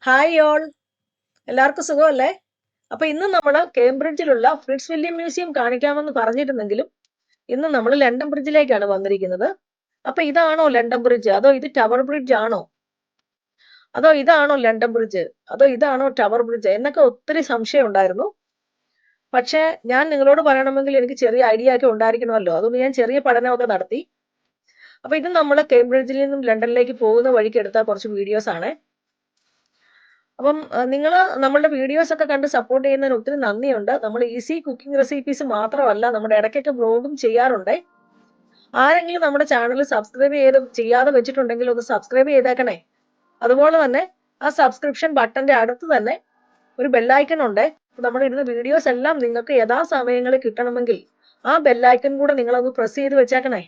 Hi all, എല്ലാവർക്കും സുഖമല്ലേ? അപ്പൊ ഇന്ന് നമ്മൾ കേംബ്രിഡ്ജിലുള്ള ഫ്രിറ്റ്സ് വില്യം മ്യൂസിയം കാണിക്കാമെന്ന് പറഞ്ഞിരുന്നെങ്കിലും ഇന്ന് നമ്മൾ ലണ്ടൻ ബ്രിഡ്ജിലേക്കാണ് വന്നിരിക്കുന്നത്. അപ്പൊ ഇതാണോ ലണ്ടൻ ബ്രിഡ്ജ്, അതോ ഇത് ടവർ ബ്രിഡ്ജ് ആണോ, അതോ ഇതാണോ ലണ്ടൻ ബ്രിഡ്ജ്, അതോ ഇതാണോ ടവർ ബ്രിഡ്ജ് എന്നൊക്കെ ഒത്തിരി സംശയം ഉണ്ടായിരുന്നു. പക്ഷെ ഞാൻ നിങ്ങളോട് പറയണമെങ്കിൽ എനിക്ക് ചെറിയ ഐഡിയ ഒക്കെ ഉണ്ടായിരിക്കണമല്ലോ, അതുകൊണ്ട് ഞാൻ ചെറിയ പഠനമൊക്കെ നടത്തി. അപ്പൊ ഇത് നമ്മൾ കേംബ്രിഡ്ജിൽ നിന്നും ലണ്ടനിലേക്ക് പോകുന്ന വഴിക്ക് എടുത്ത കുറച്ച് വീഡിയോസ് ആണ്. അപ്പം നിങ്ങൾ നമ്മളുടെ വീഡിയോസ് ഒക്കെ കണ്ട് സപ്പോർട്ട് ചെയ്യുന്നതിന് ഒത്തിരി നന്ദിയുണ്ട്. നമ്മൾ ഈസി കുക്കിംഗ് റെസിപ്പീസ് മാത്രമല്ല, നമ്മുടെ ഇടയ്ക്കൊക്കെ വ്ലോഗും ചെയ്യാറുണ്ട്. ആരെങ്കിലും നമ്മുടെ ചാനൽ ചെയ്യാതെ വെച്ചിട്ടുണ്ടെങ്കിൽ ഒന്ന് സബ്സ്ക്രൈബ് ചെയ്തേക്കണേ. അതുപോലെ തന്നെ ആ സബ്സ്ക്രിപ്ഷൻ ബട്ടന്റെ അടുത്ത് തന്നെ ഒരു ബെല്ലൈക്കൺ ഉണ്ട്. നമ്മൾ ഇടുന്ന വീഡിയോസ് എല്ലാം നിങ്ങൾക്ക് യഥാസമയങ്ങളിൽ കിട്ടണമെങ്കിൽ ആ ബെല്ലൈക്കൺ കൂടെ നിങ്ങളൊന്ന് പ്രസ് ചെയ്ത് വെച്ചേക്കണേ.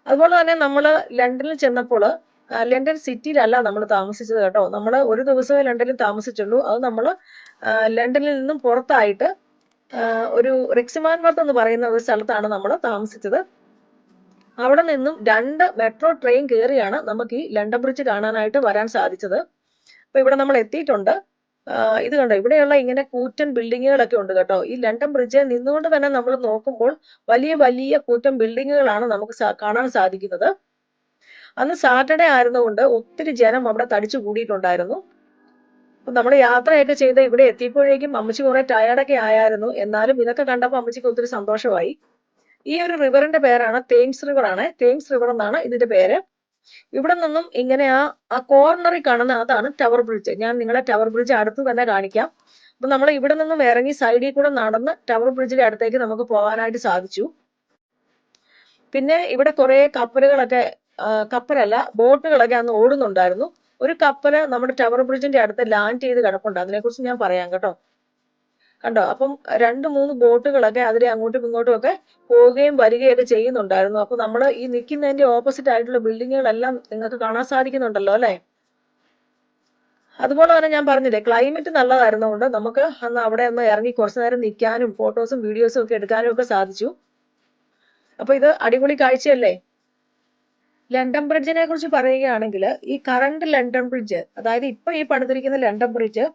അതുപോലെ തന്നെ നമ്മൾ ലണ്ടനിൽ ചെന്നപ്പോൾ ലണ്ടൻ സിറ്റിയിലല്ല നമ്മൾ താമസിച്ചത് കേട്ടോ. നമ്മൾ ഒരു ദിവസമേ ലണ്ടനിൽ താമസിച്ചുള്ളൂ. അത് നമ്മൾ ലണ്ടനിൽ നിന്നും പുറത്തായിട്ട് ഒരു റിക്സിമാൻവർത്ത് എന്ന് പറയുന്ന ഒരു സ്ഥലത്താണ് നമ്മൾ താമസിച്ചത്. അവിടെ നിന്നും 2 മെട്രോ ട്രെയിൻ കയറിയാണ് നമുക്ക് ഈ ലണ്ടൻ ബ്രിഡ്ജ് കാണാനായിട്ട് വരാൻ സാധിച്ചത്. അപ്പൊ ഇവിടെ നമ്മൾ എത്തിയിട്ടുണ്ട്. ഇത് കണ്ടോ, ഇവിടെയുള്ള ഇങ്ങനെ കൂറ്റൻ ബിൽഡിങ്ങുകളൊക്കെ ഉണ്ട് കേട്ടോ. ഈ ലണ്ടൻ ബ്രിഡ്ജ് നിന്നുകൊണ്ട് തന്നെ നമ്മൾ നോക്കുമ്പോൾ വലിയ വലിയ കൂറ്റൻ ബിൽഡിങ്ങുകളാണ് നമുക്ക് കാണാൻ സാധിക്കുന്നത്. അന്ന് സാറ്റർഡേ ആയിരുന്നുകൊണ്ട് ഒത്തിരി ജനം അവിടെ തടിച്ചു കൂടിയിട്ടുണ്ടായിരുന്നു. അപ്പൊ നമ്മൾ യാത്രയൊക്കെ ചെയ്ത് ഇവിടെ എത്തിയപ്പോഴേക്കും അമ്മച്ചി കുറെ ടയർഡൊക്കെ ആയായിരുന്നു. എന്നാലും ഇതൊക്കെ കണ്ടപ്പോൾ അമ്മച്ചിക്ക് ഒത്തിരി സന്തോഷമായി. ഈ ഒരു റിവറിന്റെ പേരാണ് തേംസ് റിവർ ആണ്. തേംസ് റിവർ എന്നാണ് ഇതിന്റെ പേര്. ഇവിടെ നിന്നും ഇങ്ങനെ ആ കോർണറിൽ കാണുന്ന അതാണ് ടവർ ബ്രിഡ്ജ്. ഞാൻ നിങ്ങളെ ടവർ ബ്രിഡ്ജ് അടുത്ത് തന്നെ കാണിക്കാം. അപ്പൊ നമ്മൾ ഇവിടെ നിന്നും ഇറങ്ങി സൈഡിൽ കൂടെ നടന്ന് ടവർ ബ്രിഡ്ജിന്റെ അടുത്തേക്ക് നമുക്ക് പോകാനായിട്ട് സാധിച്ചു. പിന്നെ ഇവിടെ കുറെ കപ്പലുകളൊക്കെ, കപ്പലല്ല ബോട്ടുകളൊക്കെ അന്ന് ഓടുന്നുണ്ടായിരുന്നു. ഒരു കപ്പല് നമ്മുടെ ടവർ ബ്രിഡ്ജിന്റെ അടുത്ത് ലാൻഡ് ചെയ്ത് കിടപ്പുണ്ട്. അതിനെക്കുറിച്ച് ഞാൻ പറയാം കേട്ടോ. കണ്ടോ, അപ്പം 2-3 ബോട്ടുകളൊക്കെ അതിലെ അങ്ങോട്ടും ഇങ്ങോട്ടും ഒക്കെ പോവുകയും വരികയൊക്കെ ചെയ്യുന്നുണ്ടായിരുന്നു. അപ്പൊ നമ്മൾ ഈ നിൽക്കുന്നതിന്റെ ഓപ്പോസിറ്റ് ആയിട്ടുള്ള ബിൽഡിങ്ങുകളെല്ലാം നിങ്ങൾക്ക് കാണാൻ സാധിക്കുന്നുണ്ടല്ലോ അല്ലെ. അതുപോലെ തന്നെ ഞാൻ പറഞ്ഞില്ലേ, ക്ലൈമറ്റ് നല്ലതായിരുന്നുകൊണ്ട് നമുക്ക് അന്ന് അവിടെ ഒന്ന് ഇറങ്ങി കുറച്ചു നേരം നിൽക്കാനും ഫോട്ടോസും വീഡിയോസും ഒക്കെ എടുക്കാനും ഒക്കെ സാധിച്ചു. അപ്പൊ ഇത് അടിപൊളി കാഴ്ചയല്ലേ. ലണ്ടൻ ബ്രിഡ്ജിനെ കുറിച്ച് പറയുകയാണെങ്കിൽ ഈ കറണ്ട് ലണ്ടൻ ബ്രിഡ്ജ്, അതായത് ഇപ്പൊ ഈ പണിതിരിക്കുന്ന ലണ്ടൻ ബ്രിഡ്ജ്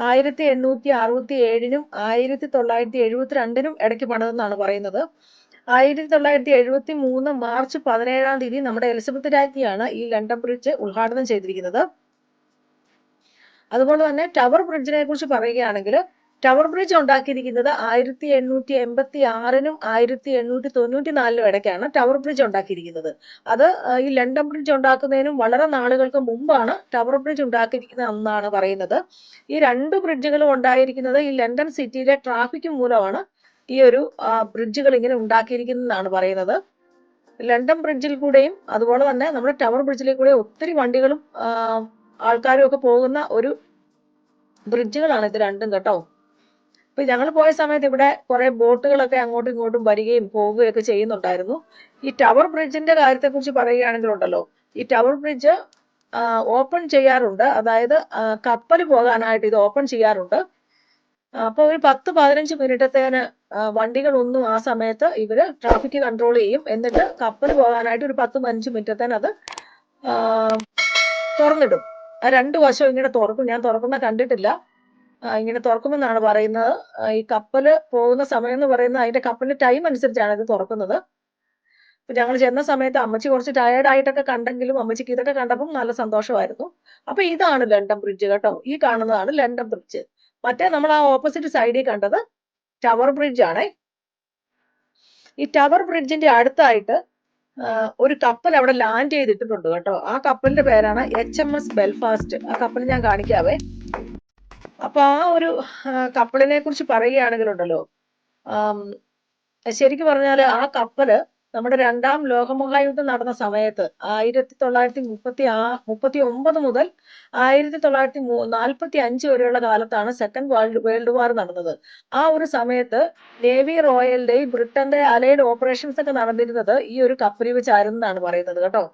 1867നും 1972നും ഇടയ്ക്ക് പണിതെന്നാണ് പറയുന്നത്. 1973 മാർച്ച് 17-ാം തീയതി നമ്മുടെ എലിസബത്ത് രാജ്ഞിയാണ് ഈ ലണ്ടൻ ബ്രിഡ്ജ് ഉദ്ഘാടനം ചെയ്തിരിക്കുന്നത്. അതുപോലെ തന്നെ ടവർ ബ്രിഡ്ജിനെ കുറിച്ച് പറയുകയാണെങ്കിൽ ടവർ ബ്രിഡ്ജ് ഉണ്ടാക്കിയിരിക്കുന്നത് 1886നും 1894നും ഇടയ്ക്കാണ് ടവർ ബ്രിഡ്ജ് ഉണ്ടാക്കിയിരിക്കുന്നത്. അത് ഈ ലണ്ടൻ ബ്രിഡ്ജ് ഉണ്ടാക്കുന്നതിനും വളരെ നാളുകൾക്ക് മുമ്പാണ് ടവർ ബ്രിഡ്ജ് ഉണ്ടാക്കിയിരിക്കുന്നത് എന്നാണ് പറയുന്നത്. ഈ 2 ബ്രിഡ്ജുകളും ഉണ്ടായിരിക്കുന്നത് ഈ ലണ്ടൻ സിറ്റിയിലെ ട്രാഫിക് മൂലമാണ് ഈ ഒരു ബ്രിഡ്ജുകൾ ഇങ്ങനെ ഉണ്ടാക്കിയിരിക്കുന്നതെന്നാണ് പറയുന്നത്. ലണ്ടൻ ബ്രിഡ്ജിൽ കൂടെയും അതുപോലെ തന്നെ നമ്മുടെ ടവർ ബ്രിഡ്ജിലെ കൂടെ ഒത്തിരി വണ്ടികളും ആൾക്കാരും ഒക്കെ പോകുന്ന ഒരു ബ്രിഡ്ജുകളാണ് ഇത് രണ്ടും കേട്ടോ. അപ്പൊ ഞങ്ങൾ പോയ സമയത്ത് ഇവിടെ കുറെ ബോട്ടുകളൊക്കെ അങ്ങോട്ടും ഇങ്ങോട്ടും വരികയും പോവുകയൊക്കെ ചെയ്യുന്നുണ്ടായിരുന്നു. ഈ ടവർ ബ്രിഡ്ജിന്റെ കാര്യത്തെ കുറിച്ച് പറയുകയാണെങ്കിലുണ്ടല്ലോ, ഈ ടവർ ബ്രിഡ്ജ് ഓപ്പൺ ചെയ്യാറുണ്ട്. അതായത് കപ്പൽ പോകാനായിട്ട് ഇത് ഓപ്പൺ ചെയ്യാറുണ്ട്. അപ്പൊ ഒരു 10-15 മിനിറ്റത്തേന് വണ്ടികളൊന്നും ആ സമയത്ത് ഇവര് ട്രാഫിക് കൺട്രോൾ ചെയ്യും. എന്നിട്ട് കപ്പൽ പോകാനായിട്ട് ഒരു 10-15 മിനിറ്റത്തേന് അത് തുറന്നിടും. ആ 2 വശവും ഇങ്ങനെ തുറക്കും. ഞാൻ തുറക്കുന്ന കണ്ടിട്ടില്ല. ഇങ്ങനെ തുറക്കുമെന്നാണ് പറയുന്നത്. ഈ കപ്പല് പോകുന്ന സമയം എന്ന് പറയുന്നത് അതിന്റെ കപ്പലിന്റെ ടൈം അനുസരിച്ചാണ് ഇത് തുറക്കുന്നത്. അപ്പൊ ഞങ്ങൾ ചെന്ന സമയത്ത് അമ്മച്ചി കുറച്ച് ടയേർഡ് ആയിട്ടൊക്കെ കണ്ടെങ്കിലും അമ്മച്ചിക്ക് ഇതൊക്കെ കണ്ടപ്പോൾ നല്ല സന്തോഷമായിരുന്നു. അപ്പൊ ഇതാണ് ലണ്ടൻ ബ്രിഡ്ജ് കേട്ടോ. ഈ കാണുന്നതാണ് ലണ്ടൻ ബ്രിഡ്ജ്. മറ്റേ നമ്മൾ ആ ഓപ്പോസിറ്റ് സൈഡിൽ കണ്ടത് ടവർ ബ്രിഡ്ജ് ആണ്. ഈ ടവർ ബ്രിഡ്ജിന്റെ അടുത്തായിട്ട് ഒരു കപ്പൽ അവിടെ ലാൻഡ് ചെയ്തിട്ടുണ്ട് കേട്ടോ. ആ കപ്പലിന്റെ പേരാണ് HMS ബെൽഫാസ്റ്റ്. ആ കപ്പൽ ഞാൻ കാണിക്കാവേ. അപ്പൊ ആ ഒരു കപ്പലിനെ കുറിച്ച് പറയുകയാണെങ്കിലുണ്ടല്ലോ, ശരിക്കും പറഞ്ഞാല് ആ കപ്പല് നമ്മുടെ 2-ാം ലോകമഹായുദ്ധം നടന്ന സമയത്ത് 1939 മുതൽ 1945 വരെയുള്ള കാലത്താണ് സെക്കൻഡ് വേൾഡ് വാർ നടന്നത്. ആ ഒരു സമയത്ത് നേവി റോയലിന്റെയും ബ്രിട്ടന്റെ അലൈഡ് ഓപ്പറേഷൻസ് ഒക്കെ നടന്നിരുന്നത് ഈ ഒരു കപ്പലിൽ വെച്ചായിരുന്നു എന്നാണ് പറയുന്നത് കേട്ടോ.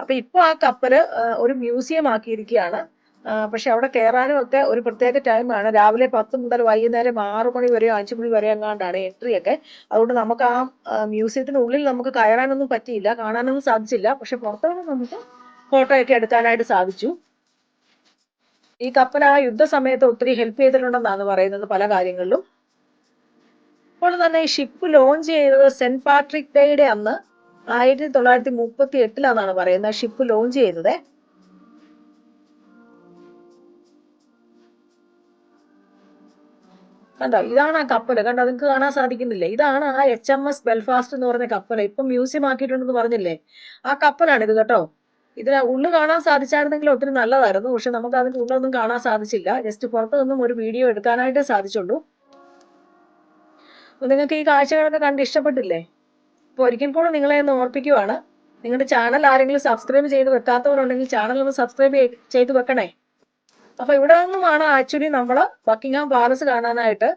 അപ്പൊ ഇപ്പൊ ആ കപ്പല് ഒരു മ്യൂസിയം ആക്കിയിരിക്കുകയാണ്. പക്ഷെ അവിടെ കയറാനും ഒക്കെ ഒരു പ്രത്യേക ടൈമാണ്. രാവിലെ 10 മുതൽ വൈകുന്നേരം 6 മണി വരെയോ 5 മണി വരെ എങ്ങാണ്ടാണ് എൻട്രി ഒക്കെ. അതുകൊണ്ട് നമുക്ക് ആ മ്യൂസിയത്തിനുള്ളിൽ നമുക്ക് കയറാനൊന്നും പറ്റിയില്ല, കാണാനൊന്നും സാധിച്ചില്ല. പക്ഷെ പുറത്തുനിന്ന് നമുക്ക് ഫോട്ടോ ഒക്കെ എടുക്കാനായിട്ട് സാധിച്ചു. ഈ കപ്പൽ ആ യുദ്ധസമയത്ത് ഒത്തിരി ഹെൽപ്പ് ചെയ്തിട്ടുണ്ടെന്നാണ് പറയുന്നത് പല കാര്യങ്ങളിലും. അപ്പോൾ തന്നെ ഈ ഷിപ്പ് ലോഞ്ച് ചെയ്തത് സെന്റ് പാട്രിക് ഡേയുടെ അന്ന് 1938 പറയുന്നത് ഷിപ്പ് ലോഞ്ച് ചെയ്തത്. കണ്ടോ, ഇതാണ് ആ കപ്പൽ. കണ്ടോ, നിങ്ങൾക്ക് കാണാൻ സാധിക്കുന്നില്ലേ? ഇതാണ് ആ HMS ബെൽഫാസ്റ്റ് എന്ന് പറഞ്ഞ കപ്പൽ. ഇപ്പൊ മ്യൂസിയം ആക്കിയിട്ടുണ്ടെന്ന് പറഞ്ഞില്ലേ, ആ കപ്പലാണ് ഇത് കേട്ടോ. ഇതിന് ഉള്ളു കാണാൻ സാധിച്ചായിരുന്നെങ്കിൽ ഒത്തിരി നല്ലതായിരുന്നു. പക്ഷെ നമുക്ക് അതിന്റെ ഉള്ളൊന്നും കാണാൻ സാധിച്ചില്ല. ജസ്റ്റ് പുറത്തു നിന്നും ഒരു വീഡിയോ എടുക്കാനായിട്ടേ സാധിച്ചുള്ളൂ. നിങ്ങൾക്ക് ഈ കാഴ്ചകളൊക്കെ കണ്ട് ഇഷ്ടപ്പെട്ടില്ലേ? അപ്പൊ ഒരിക്കൽ കൂടെ നിങ്ങളെ ഒന്ന് ഓർപ്പിക്കുവാണ്, നിങ്ങളുടെ ചാനൽ ആരെങ്കിലും സബ്സ്ക്രൈബ് ചെയ്ത് വെക്കാത്തവരുണ്ടെങ്കിൽ ചാനൽ ഒന്ന് സബ്സ്ക്രൈബ് ചെയ്ത് വെക്കണേ. അപ്പൊ ഇവിടെ നിന്നുമാണ് ആക്ച്വലി നമ്മള് ബക്കിംഗ്ഹാം പാലസ് കാണാനായിട്ട്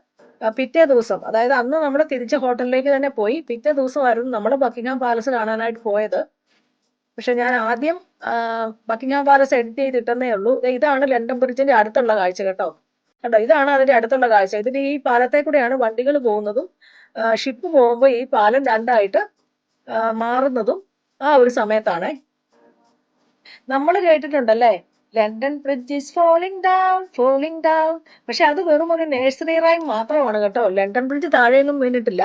പിറ്റേ ദിവസം, അതായത് അന്ന് നമ്മൾ തിരിച്ച് ഹോട്ടലിലേക്ക് തന്നെ പോയി. പിറ്റേ ദിവസമായിരുന്നു നമ്മൾ ബക്കിംഗ്ഹാം പാലസ് കാണാനായിട്ട് പോയത്. പക്ഷെ ഞാൻ ആദ്യം ബക്കിംഗ്ഹാം പാലസ് എഡിറ്റ് ചെയ്തിട്ടേ ഉള്ളൂ. ഇതാണ് ലണ്ടൻ ബ്രിഡ്ജിന്റെ അടുത്തുള്ള കാഴ്ച കേട്ടോ. കണ്ടോ, ഇതാണ് അതിന്റെ അടുത്തുള്ള കാഴ്ച. ഇതിന്റെ ഈ പാലത്തെ കൂടെയാണ് വണ്ടികൾ പോകുന്നതും ഷിപ്പ് പോകുമ്പോൾ ഈ പാലം രണ്ടായിട്ട് മാറുന്നതും ആ ഒരു സമയത്താണ്. നമ്മൾ കേട്ടിട്ടുണ്ടല്ലേ, London bridge is falling down, falling down. പക്ഷെ അത് വെറും ഒരു നേഴ്സറി റൈം മാത്രമാണ് കേട്ടോ. ലണ്ടൻ ബ്രിഡ്ജ് താഴെയൊന്നും വീണിട്ടില്ല.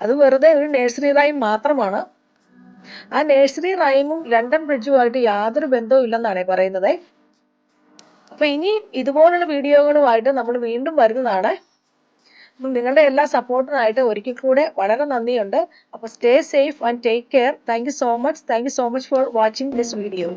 അത് വെറുതെ ഒരു നേഴ്സറി റൈം മാത്രമാണ്. ആ നേഴ്സറി റൈമും ലണ്ടൻ ബ്രിഡ്ജുമായിട്ട് യാതൊരു ബന്ധവും ഇല്ലെന്നാണ് പറയുന്നത്. അപ്പൊ ഇനി ഇതുപോലുള്ള വീഡിയോകളുമായിട്ട് നമ്മൾ വീണ്ടും വരുന്നതാണ്. നിങ്ങളുടെ എല്ലാ സപ്പോർട്ടിനായിട്ട് ഒരിക്കൽ കൂടെ വളരെ നന്ദിയുണ്ട്. അപ്പൊ stay safe and take care. Thank you so much for watching this video.